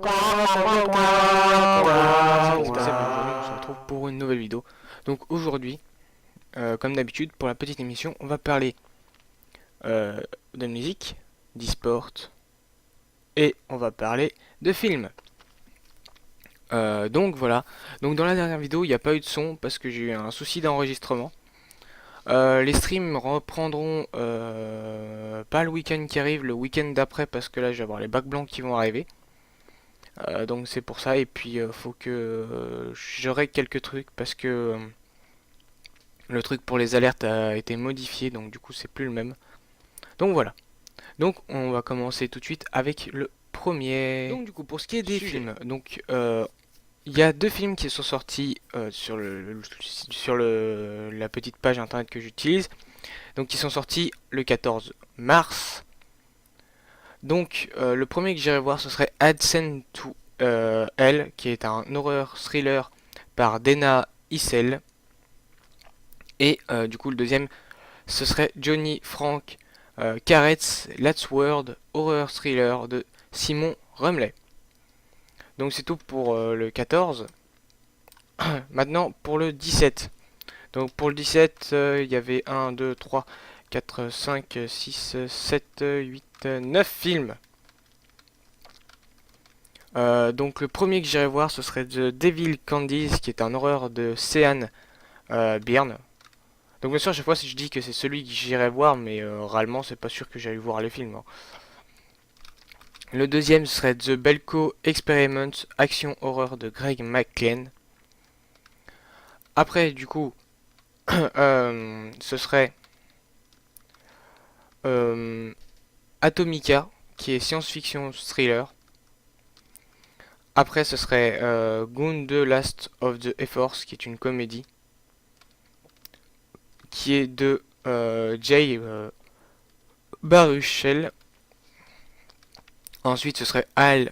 On se retrouve pour une nouvelle vidéo. Donc aujourd'hui, comme d'habitude, pour la petite émission, on va parler euh, de musique, d'e-sport et on va parler de films. Donc voilà. Donc dans la dernière vidéo, il n'y a pas eu de son parce que j'ai eu un souci d'enregistrement. Les streams reprendront pas le week-end qui arrive, le week-end d'après parce que là je vais avoir les bacs blancs qui vont arriver. Donc c'est pour ça et puis faut que je règle quelques trucs parce que le truc pour les alertes a été modifié donc du coup c'est plus le même. Donc voilà. Donc on va commencer tout de suite avec le premier. Donc du coup pour ce qui est des films, donc il y a deux films qui sont sortis sur la petite page internet que j'utilise. Donc qui sont sortis le 14 mars. Donc le premier que j'irai voir ce serait Adsen to Hell qui est un horror thriller par Dana Issel. Et du coup le deuxième ce serait Johnny Frank Carrett's Last Word horror thriller de Simon Rumley. Donc c'est tout pour le 14. Maintenant pour le 17. Donc pour le 17, il y avait 1, 2, 3, 4, 5, 6, 7, 8, 9 films. Donc le premier que j'irai voir ce serait The Devil Candies qui est un horreur de Sean Byrne. Donc bien sûr à chaque fois si je dis que c'est celui que j'irai voir mais réellement c'est pas sûr que j'aille voir les films, hein. Le deuxième serait The Belko Experiment Action Horreur de Greg McLean. Après du coup ce serait euh, Atomica qui est science-fiction thriller. Après ce serait Goon the Last of the Efforts qui est une comédie qui est de Jay Baruchel. Ensuite, ce serait All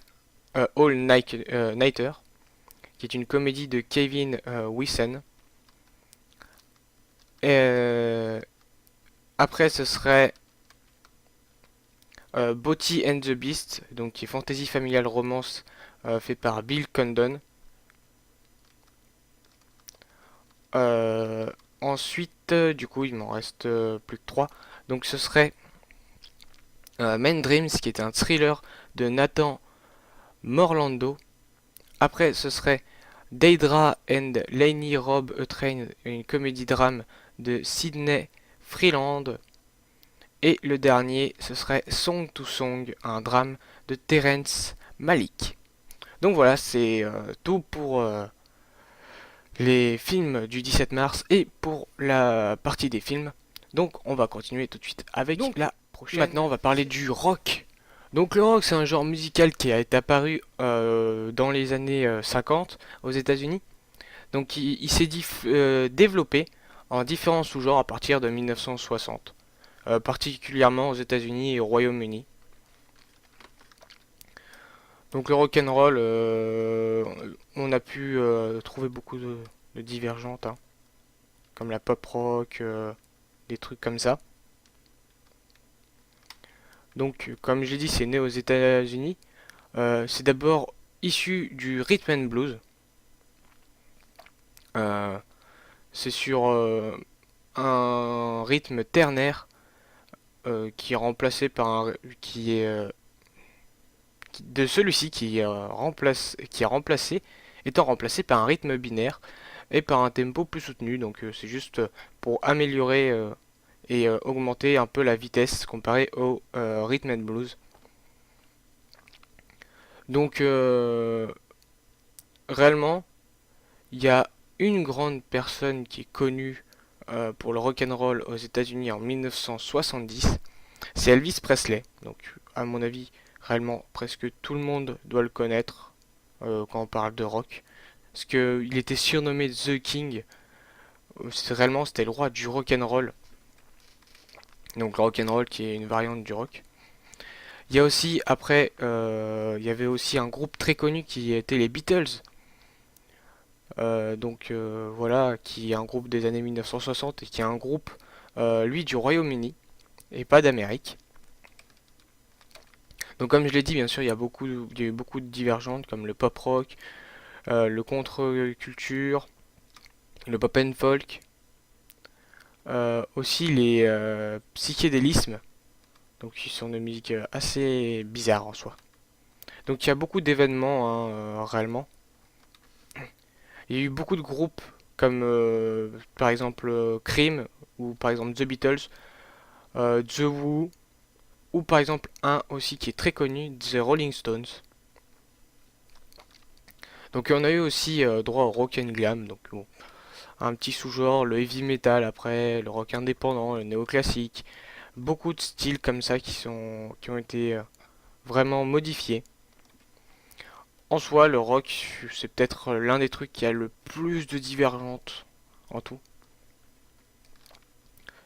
Nighter, qui est une comédie de Kevin Wissen. Après, ce serait Beauty and the Beast, donc qui est fantasy familiale romance fait par Bill Condon. Ensuite, du coup, il m'en reste plus que 3. Donc, ce serait Men Dreams, qui est un thriller de Nathan Morlando. Après, ce serait Deidra and Lainey Rob A Train, une comédie-drame de Sydney Freeland. Et le dernier, ce serait Song to Song, un drame de Terrence Malick. Donc voilà, c'est tout pour les films du 17 mars et pour la partie des films. Donc on va continuer tout de suite avec la prochaine. Maintenant, on va parler du rock. Donc le rock, c'est un genre musical qui a été apparu dans les années 50 aux États-Unis. Donc il s'est développé en différents sous-genres à partir de 1960, particulièrement aux États-Unis et au Royaume-Uni. Donc le rock and roll, on a pu trouver beaucoup de divergentes, hein, comme la pop rock, des trucs comme ça. Donc comme je l'ai dit, c'est né aux États-Unis. C'est d'abord issu du rhythm and blues. Euh, c'est sur un rythme ternaire qui est remplacé par qui est de celui-ci qui est remplacé étant remplacé par un rythme binaire et par un tempo plus soutenu. Donc c'est juste pour améliorer et augmenter un peu la vitesse comparé au rhythm and blues. Donc réellement, il y a une grande personne qui est connue pour le rock'n'roll aux États-Unis en 1970, c'est Elvis Presley. Donc, à mon avis, réellement, presque tout le monde doit le connaître quand on parle de rock. Parce qu'il était surnommé The King. Réellement, c'était le roi du rock'n'roll. Donc, le rock'n'roll qui est une variante du rock. Il y a aussi, après, il y avait aussi un groupe très connu qui était les Beatles. Voilà, qui est un groupe des années 1960 et qui est un groupe, lui, du Royaume-Uni et pas d'Amérique. Donc comme je l'ai dit, bien sûr, il y a eu beaucoup de divergentes comme le pop rock, le contre-culture, le pop and folk, aussi les psychédélismes, donc qui sont des musiques assez bizarres en soi. Donc il y a beaucoup d'événements hein, réellement. Il y a eu beaucoup de groupes comme par exemple Cream ou par exemple The Beatles, The Who ou par exemple un aussi qui est très connu, The Rolling Stones. Donc on a eu aussi droit au rock and glam, donc bon, un petit sous-genre, le heavy metal après, le rock indépendant, le néoclassique, beaucoup de styles comme ça qui ont été vraiment modifiés. En soi, le rock, c'est peut-être l'un des trucs qui a le plus de divergentes en tout.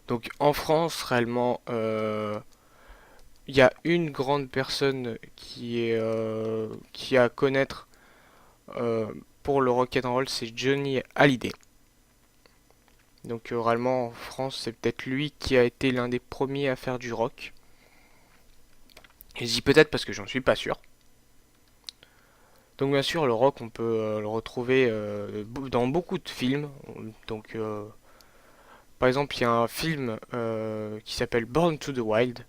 Donc en France, réellement, il y a une grande personne qui a à connaître euh, pour le rock and roll, c'est Johnny Hallyday. Donc réellement en France, c'est peut-être lui qui a été l'un des premiers à faire du rock. Et je dis peut-être parce que j'en suis pas sûr. Donc bien sûr, le rock, on peut le retrouver dans beaucoup de films. Donc par exemple, il y a un film qui s'appelle Born to the Wild.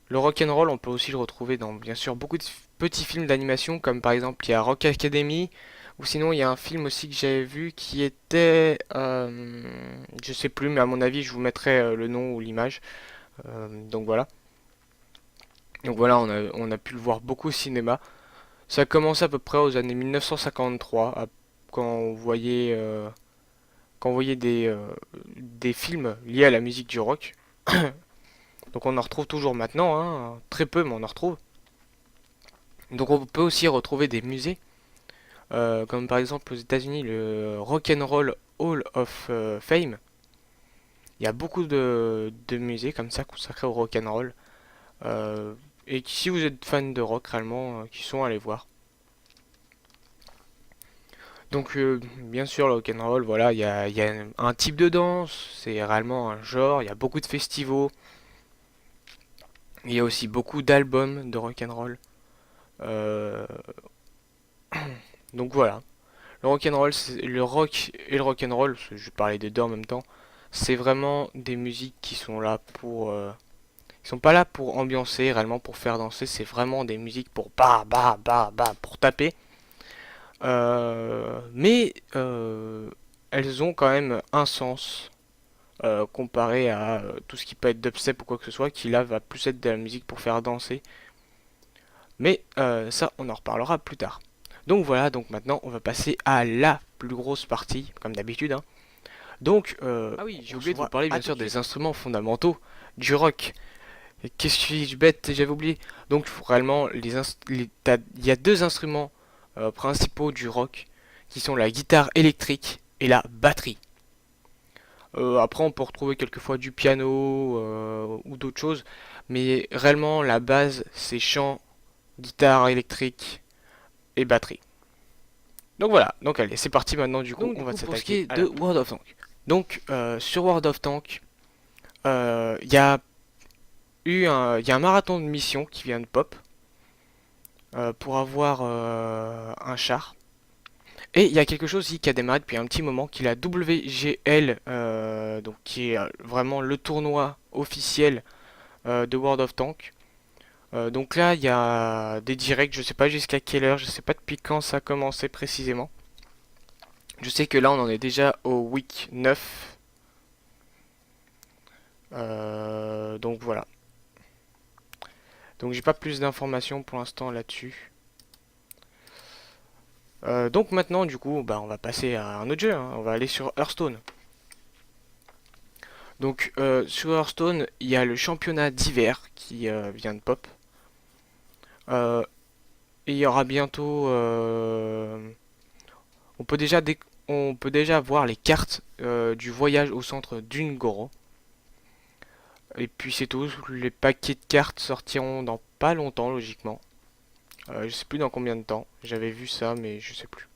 Le rock and roll, on peut aussi le retrouver dans bien sûr beaucoup de petits films d'animation, comme par exemple il y a Rock Academy, ou sinon il y a un film aussi que j'avais vu qui était, je sais plus, mais à mon avis je vous mettrai le nom ou l'image. Donc voilà. Donc voilà, on a pu le voir beaucoup au cinéma. Ça a commencé à peu près aux années 1953, quand on voyait, quand on voyait des films liés à la musique du rock. Donc on en retrouve toujours maintenant, hein, très peu, mais on en retrouve. Donc on peut aussi retrouver des musées, comme par exemple aux États-Unis le Rock and Roll Hall of Fame. Il y a beaucoup de musées comme ça consacrés au rock and roll. Euh, et si vous êtes fan de rock réellement, qui sont allés voir. Donc bien sûr le rock and roll, voilà, il y a un type de danse, c'est réellement un genre. Il y a beaucoup de festivals. Il y a aussi beaucoup d'albums de rock and roll. Euh, donc voilà. Le rock'n'roll, le rock et le rock'n'roll, parce que je vais parler des deux en même temps, c'est vraiment des musiques qui sont là pour, ils sont pas là pour ambiancer, réellement pour faire danser. C'est vraiment des musiques pour pour taper. Mais elles ont quand même un sens comparé à tout ce qui peut être dubstep ou quoi que ce soit, qui là va plus être de la musique pour faire danser. Mais ça, on en reparlera plus tard. Donc voilà, donc maintenant on va passer à la plus grosse partie, comme d'habitude, hein. Donc, ah oui, j'ai oublié de vous parler bien sûr des instruments fondamentaux du rock. Qu'est-ce que suis-je bête, j'avais oublié. Donc réellement, il y a deux instruments principaux du rock qui sont la guitare électrique et la batterie. Après, on peut retrouver quelquefois du piano ou d'autres choses, mais réellement la base c'est chant, guitare électrique et batterie. Donc voilà, donc allez, c'est parti maintenant du coup, on va s'attaquer de World of Tanks. Donc sur World of Tanks, il y a il y a un marathon de mission qui vient de pop pour avoir un char. Et il y a quelque chose aussi qui a démarré depuis un petit moment, qui est la WGL, donc qui est vraiment le tournoi officiel de World of Tanks. Donc là, il y a des directs, je sais pas jusqu'à quelle heure, je sais pas depuis quand ça a commencé précisément. Je sais que là, on en est déjà au week 9. Donc voilà. Donc j'ai pas plus d'informations pour l'instant là-dessus. Donc maintenant, du coup, bah, on va passer à un autre jeu, hein. On va aller sur Hearthstone. Donc sur Hearthstone, il y a le championnat d'hiver qui vient de pop. Euh, et il y aura bientôt... on peut déjà on peut déjà voir les cartes du voyage au centre d'Ungoro. Et puis c'est tout. Les paquets de cartes sortiront dans pas longtemps, logiquement. Je sais plus dans combien de temps. J'avais vu ça, mais je sais plus.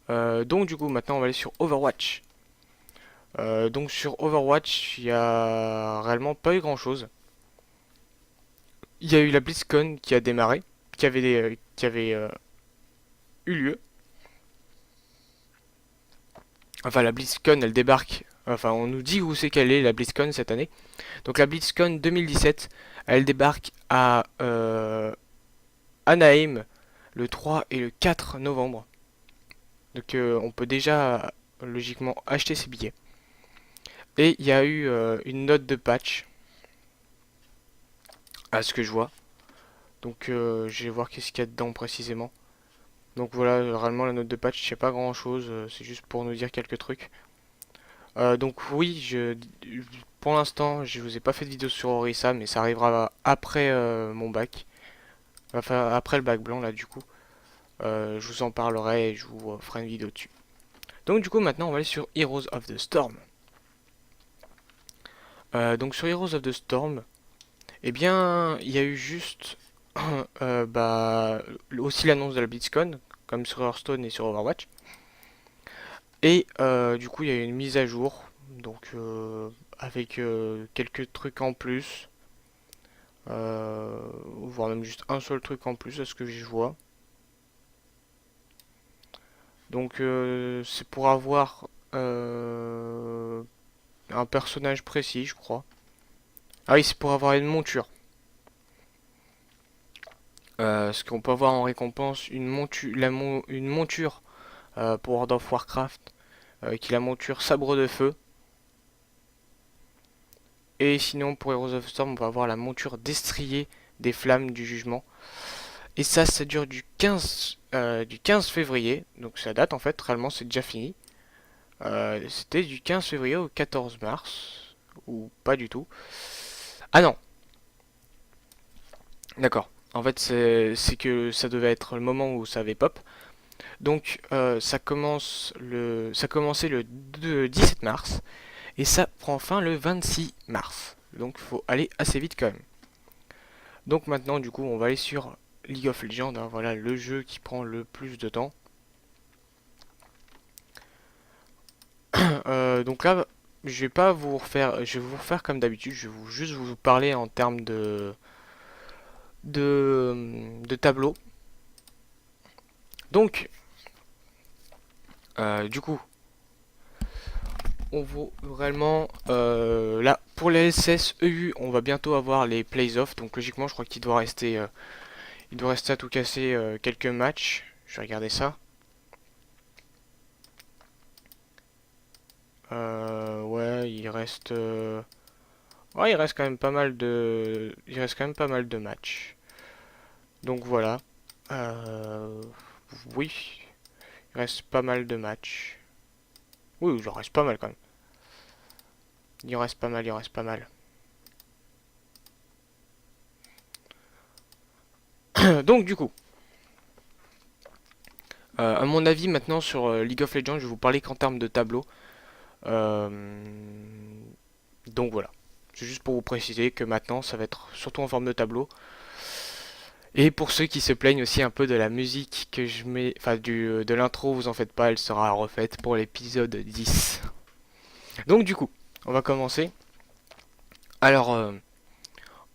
Donc du coup, maintenant on va aller sur Overwatch. Donc sur Overwatch, il y a réellement pas eu grand chose. Il y a eu la BlizzCon qui a démarré, qui avait eu lieu. Enfin, la BlizzCon, elle débarque. Enfin, on nous dit où c'est qu'elle est, la BlizzCon, cette année. Donc, la BlizzCon 2017, elle débarque à Anaheim le 3 et le 4 novembre. Donc, on peut déjà, logiquement, acheter ses billets. Et il y a eu une note de patch, à ce que je vois. Donc, je vais voir qu'est-ce qu'il y a dedans précisément. Donc voilà, réellement la note de patch, c'est pas grand chose, c'est juste pour nous dire quelques trucs. Donc oui, pour l'instant, je vous ai pas fait de vidéo sur Orisa, mais ça arrivera après mon bac. Enfin, après le bac blanc, là, du coup. Je vous en parlerai et je vous ferai une vidéo dessus. Donc du coup, maintenant, on va aller sur Heroes of the Storm. Donc sur Heroes of the Storm, eh bien, il y a eu juste bah, aussi l'annonce de la BlizzCon, comme sur Hearthstone et sur Overwatch. Et du coup, il y a eu une mise à jour, donc avec quelques trucs en plus. Voire même juste un seul truc en plus à ce que je vois. Donc c'est pour avoir un personnage précis, je crois. Ah oui, c'est pour avoir une monture. Ce qu'on peut avoir en récompense, une monture pour World of Warcraft, qui est la monture sabre de feu. Et sinon pour Heroes of Storm, on va avoir la monture destrier des flammes du jugement. Et ça dure du 15 février, donc ça date en fait, réellement c'est déjà fini. C'était du 15 février au 14 mars, ou pas du tout. Ah non, d'accord. En fait, c'est que ça devait être le moment où ça avait pop. Donc, ça commençait le 17 mars et ça prend fin le 26 mars. Donc, il faut aller assez vite quand même. Donc maintenant, du coup, on va aller sur League of Legends, hein, voilà le jeu qui prend le plus de temps. Donc là, je vais pas vous refaire, je vais vous refaire comme d'habitude. Je vais juste vous parler en termes de tableau. Donc, du coup, on vaut réellement là pour les LCS EU, on va bientôt avoir les playoffs. Donc logiquement, je crois il doit rester à tout casser quelques matchs. Je vais regarder ça. Ouais, ouais, il reste quand même pas mal il reste quand même pas mal de matchs. Donc voilà. Euh, oui, il reste pas mal de matchs. Oui, il en reste pas mal quand même. Il en reste pas mal, il en reste pas mal. Donc du coup, à mon avis maintenant sur League of Legends, je vais vous parler qu'en termes de tableau. Euh, donc voilà. C'est juste pour vous préciser que maintenant ça va être surtout en forme de tableau. Et pour ceux qui se plaignent aussi un peu de la musique que je mets, enfin de l'intro, vous en faites pas, elle sera refaite pour l'épisode 10. Donc du coup, on va commencer. Alors,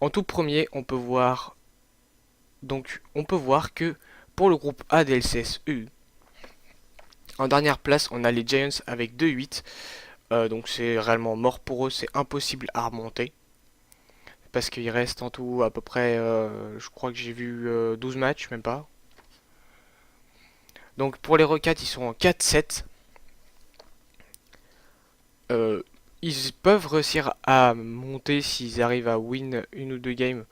en tout premier, on peut voir que pour le groupe A des LCS-EU, en dernière place, on a les Giants avec 2-8. Donc c'est réellement mort pour eux, c'est impossible à remonter. Parce qu'il reste en tout à peu près, je crois que j'ai vu 12 matchs, même pas. Donc pour les Rockets, ils sont en 4-7. Euh, Ils peuvent réussir à monter s'ils arrivent à win une ou deux games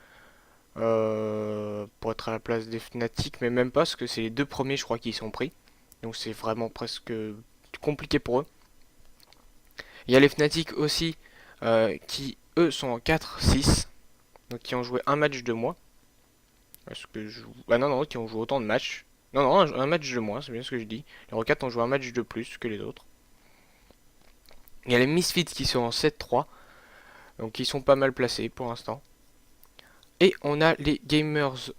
pour être à la place des Fnatic, mais même pas, parce que c'est les deux premiers, je crois, qui y sont pris. Donc c'est vraiment presque compliqué pour eux. Il y a les Fnatic aussi, qui eux sont en 4-6, donc qui ont joué un match de moins. Parce que ah non, non, qui ont joué autant de matchs. Non, non, un match de moins, c'est bien ce que je dis. Les Rockets ont joué un match de plus que les autres. Il y a les Misfits qui sont en 7-3, donc ils sont pas mal placés pour l'instant. Et on a les Gamers,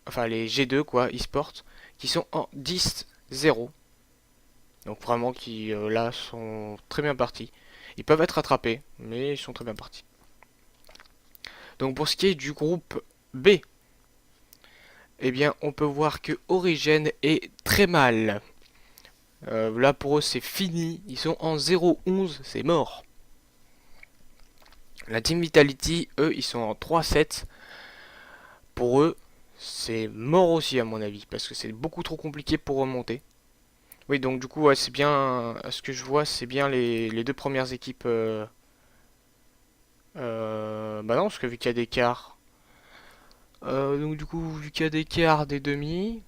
enfin les G2 quoi, eSport, qui sont en 10-0. Donc vraiment qui là sont très bien partis. Ils peuvent être rattrapés, mais ils sont très bien partis. Donc pour ce qui est du groupe B, eh bien on peut voir que Origin est très mal. Là pour eux c'est fini, ils sont en 0-11, c'est mort. La Team Vitality, eux, ils sont en 3-7. Pour eux, c'est mort aussi à mon avis, parce que c'est beaucoup trop compliqué pour remonter. Oui, donc du coup, ouais, c'est bien, à ce que je vois, c'est bien les deux premières équipes. Bah non, parce que vu qu'il y a des quarts. Donc du coup, vu qu'il y a des quarts, des demi.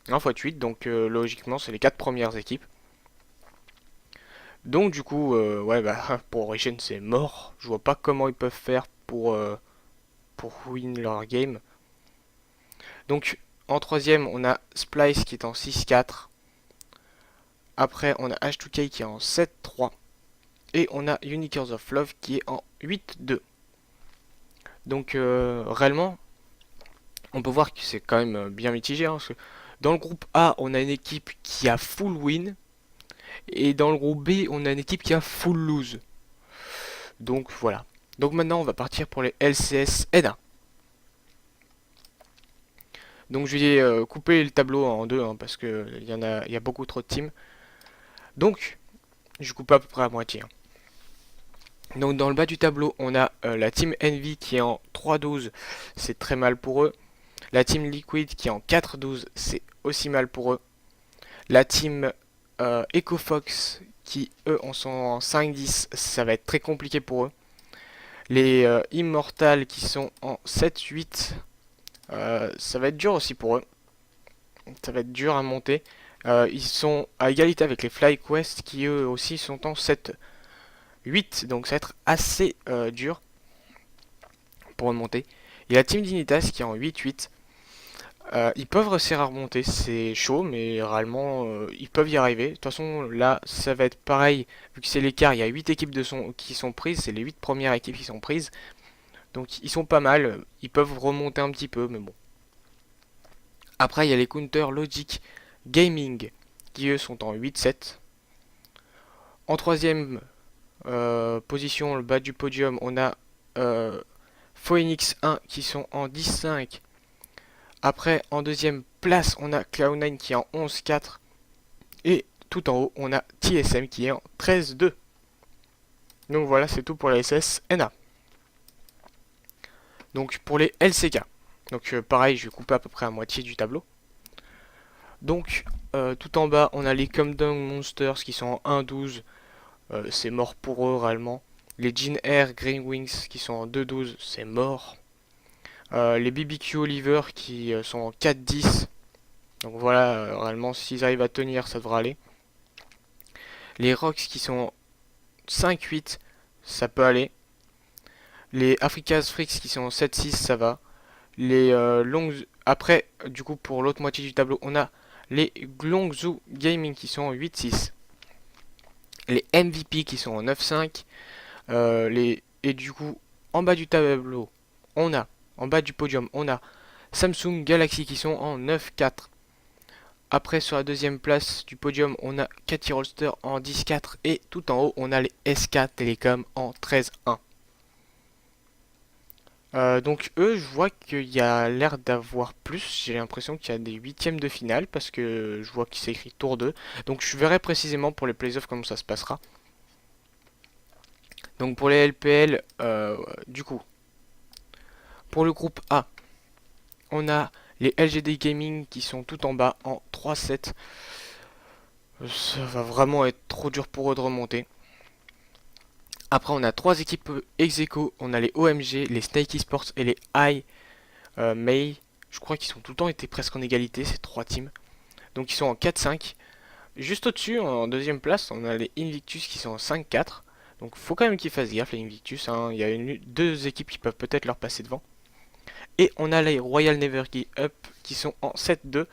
Non, x 8, donc logiquement, c'est les quatre premières équipes. Donc du coup, ouais, bah pour Origin, c'est mort. Je vois pas comment ils peuvent faire pour win leur game. Donc en troisième, on a Splice qui est en 6-4. Après, on a H2K qui est en 7-3. Et on a Uniqueurs of Love qui est en 8-2. Donc réellement, on peut voir que c'est quand même bien mitigé. Hein, parce que dans le groupe A, on a une équipe qui a full win. Et dans le groupe B, on a une équipe qui a full lose. Donc voilà. Donc maintenant, on va partir pour les LCS N1. Donc je vais couper le tableau en deux, hein, parce que il y a beaucoup trop de teams. Donc, je coupe à peu près à moitié. Hein. Donc dans le bas du tableau, on a la team Envy qui est en 3-12, c'est très mal pour eux. La team Liquid qui est en 4-12, c'est aussi mal pour eux. La team EcoFox qui eux en sont en 5-10, ça va être très compliqué pour eux. Les Immortals qui sont en 7-8, ça va être dur aussi pour eux. Ça va être dur à monter. Ils sont à égalité avec les FlyQuest qui eux aussi sont en 7-8, donc ça va être assez dur pour remonter. Et la team Dignitas qui est en 8-8. Ils peuvent réussir à remonter, c'est chaud, mais réellement ils peuvent y arriver. De toute façon, là, ça va être pareil, vu que c'est l'écart, il y a 8 équipes qui sont prises, c'est les 8 premières équipes qui sont prises. Donc ils sont pas mal, ils peuvent remonter un petit peu, mais bon. Après, il y a les Counter Logic Gaming, qui eux sont en 8-7. En troisième position, le bas du podium, on a Phoenix 1 qui sont en 10-5. Après, en deuxième place, on a Cloud9 qui est en 11-4. Et tout en haut, on a TSM qui est en 13-2. Donc voilà, c'est tout pour la SSNA. Donc pour les LCK. Donc pareil, je vais couper à peu près à moitié du tableau. Donc tout en bas, on a les Comdown Monsters qui sont en 1-12. C'est mort pour eux réellement. Les Jin Air Green Wings qui sont en 2-12, c'est mort. Les BBQ Oliver qui sont en 4-10. Donc voilà, réellement, s'ils arrivent à tenir, ça devrait aller. Les Rocks qui sont en 5-8, ça peut aller. Les Africa's Freaks qui sont en 7-6, ça va. Les Après, du coup, pour l'autre moitié du tableau, on a les Glongzhou Gaming qui sont en 8-6. Les MVP qui sont en 9-5. Et du coup, en bas du tableau, on a, en bas du podium, on a Samsung Galaxy qui sont en 9-4. Après, sur la deuxième place du podium, on a Cathy Rolster en 10-4. Et tout en haut, on a les SK Telecom en 13-1. Donc eux, je vois qu'il y a l'air d'avoir plus. J'ai l'impression qu'il y a des huitièmes de finale parce que je vois qu'il s'est écrit tour 2. Donc je verrai précisément pour les playoffs comment ça se passera. Donc pour les LPL, du coup, pour le groupe A, on a les LGD Gaming qui sont tout en bas en 3-7. Ça va vraiment être trop dur pour eux de remonter. Après, on a trois équipes ex-aequo. On a les OMG, les Snake Esports et les I May. Je crois qu'ils sont tout le temps été presque en égalité, ces trois teams. Donc ils sont en 4-5. Juste au-dessus, en deuxième place, on a les Invictus qui sont en 5-4. Donc faut quand même qu'ils fassent gaffe, les Invictus. Hein. Il y a deux équipes qui peuvent peut-être leur passer devant. Et on a les Royal Never Give Up qui sont en 7-2.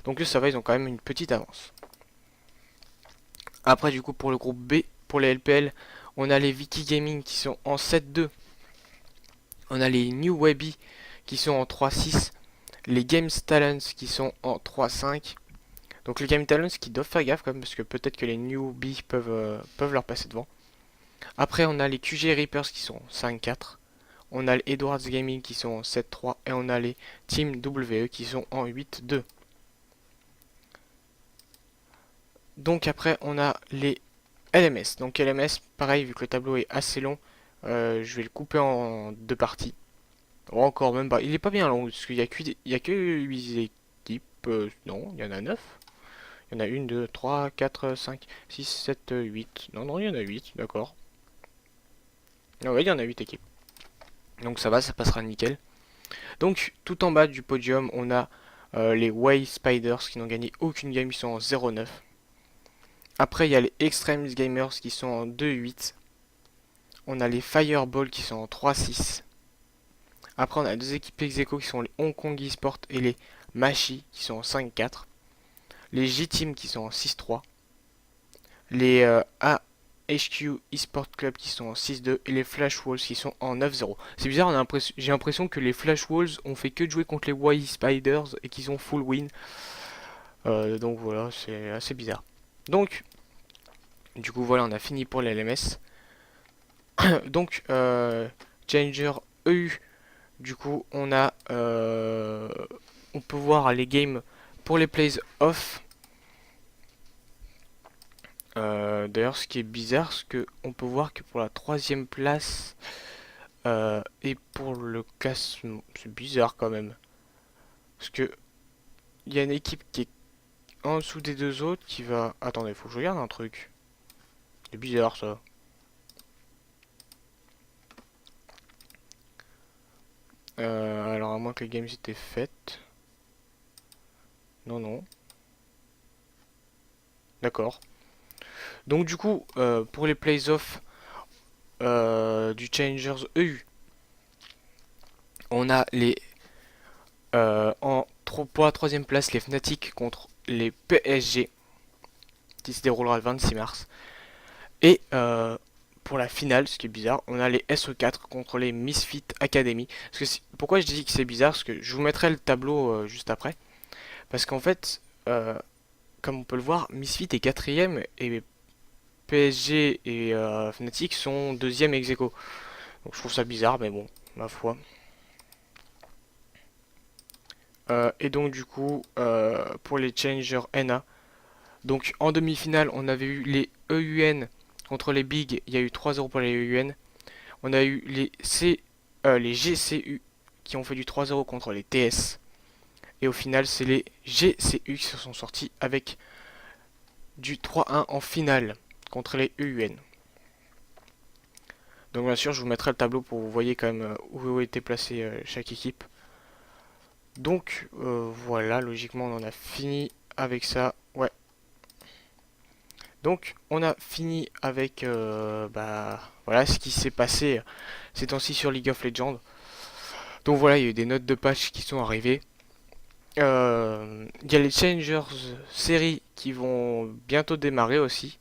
Donc ça va, ils ont quand même une petite avance. Après, du coup, pour le groupe B, pour les LPL, on a les Vicky Gaming qui sont en 7-2. On a les New Webby qui sont en 3-6. Les Games Talents qui sont en 3-5. Donc les Game Talents qui doivent faire gaffe quand même parce que peut-être que les newbies peuvent leur passer devant. Après on a les QG Reapers qui sont 5-4. On a les Edwards Gaming qui sont en 7-3 et on a les Team WE qui sont en 8-2. Donc après on a les LMS. Donc LMS, pareil, vu que le tableau est assez long, je vais le couper en deux parties. Ou encore même pas. Il est pas bien long, parce qu'il y a que 8 équipes. Non, il y en a 9. Il y en a 1, 2, 3, 4, 5, 6, 7, 8. Non, non, il y en a 8, d'accord. Ah ouais, il y en a 8 équipes. Donc ça va, ça passera nickel. Donc tout en bas du podium, on a les Way Spiders qui n'ont gagné aucune game, ils sont en 0-9. Après, il y a les Extremes Gamers qui sont en 2-8. On a les Fireball qui sont en 3-6. Après, on a deux équipes ex-aequo qui sont les Hong Kong Esports et les Machi qui sont en 5-4. Les J-Team qui sont en 6-3. Les AHQ Esport Club qui sont en 6-2 et les Flash Wolves qui sont en 9-0. C'est bizarre, j'ai l'impression que les Flash Wolves ont fait que de jouer contre les Y Spiders et qu'ils ont full win. Donc voilà, c'est assez bizarre. Donc, du coup, voilà, on a fini pour les LMS. Donc, Challenger EU, du coup, on peut voir les games pour les plays off. D'ailleurs, ce qui est bizarre, c'est que on peut voir que pour la troisième place et pour le classement, c'est bizarre quand même, parce que il y a une équipe qui est en dessous des deux autres qui va. Attendez, faut que je regarde un truc. C'est bizarre ça. Alors à moins que les games étaient faites. Non, non. D'accord. Donc du coup, pour les plays-off du Challengers EU, on a pour la troisième place les Fnatic contre les PSG qui se déroulera le 26 mars. Et pour la finale, ce qui est bizarre, on a les SE4 contre les Misfit Academy. Pourquoi je dis que c'est bizarre? Parce que je vous mettrai le tableau juste après. Parce qu'en fait, comme on peut le voir, Misfit est quatrième et PSG et Fnatic sont deuxième ex aequo. Donc je trouve ça bizarre, mais bon, ma foi. Et donc du coup, pour les Challengers NA, donc en demi-finale, on avait eu les EUN contre les Big, il y a eu 3-0 pour les EUN. On a eu les GCU qui ont fait du 3-0 contre les TS. Et au final, c'est les GCU qui se sont sortis avec du 3-1 en finale contre les EUN. Donc bien sûr, je vous mettrai le tableau pour que vous voyez quand même où était placée chaque équipe. Donc voilà, logiquement on en a fini avec ça. Ouais. Donc on a fini avec voilà ce qui s'est passé ces temps-ci sur League of Legends. Donc voilà, il y a eu des notes de patch qui sont arrivées. Il y a les Challengers séries qui vont bientôt démarrer aussi.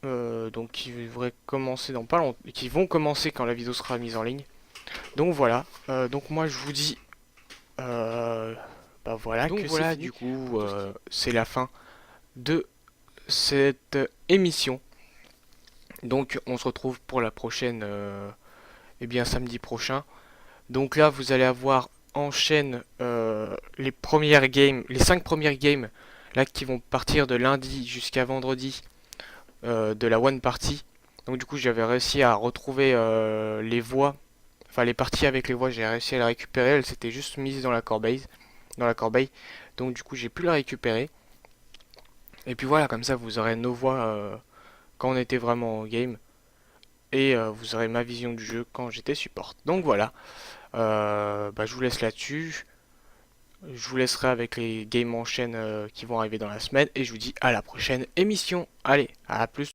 Donc qui devraient commencer dans pas longtemps, qui vont commencer quand la vidéo sera mise en ligne. Donc voilà. Donc moi je vous dis voilà donc que voilà fini. Du coup c'est la fin de cette émission. Donc on se retrouve pour la prochaine eh bien samedi prochain. Donc là vous allez avoir en chaîne les premières games, les 5 premières games là qui vont partir de lundi jusqu'à vendredi de la One Party. Donc du coup j'avais réussi à retrouver les voix, enfin les parties avec les voix, j'ai réussi à les récupérer, elles s'étaient juste mises dans la corbeille. Donc du coup j'ai pu la récupérer. Et puis voilà, comme ça vous aurez nos voix quand on était vraiment en game. Et vous aurez ma vision du jeu quand j'étais support. Donc voilà, je vous laisse là-dessus. Je vous laisserai avec les games en chaîne qui vont arriver dans la semaine. Et je vous dis à la prochaine émission. Allez, à la plus.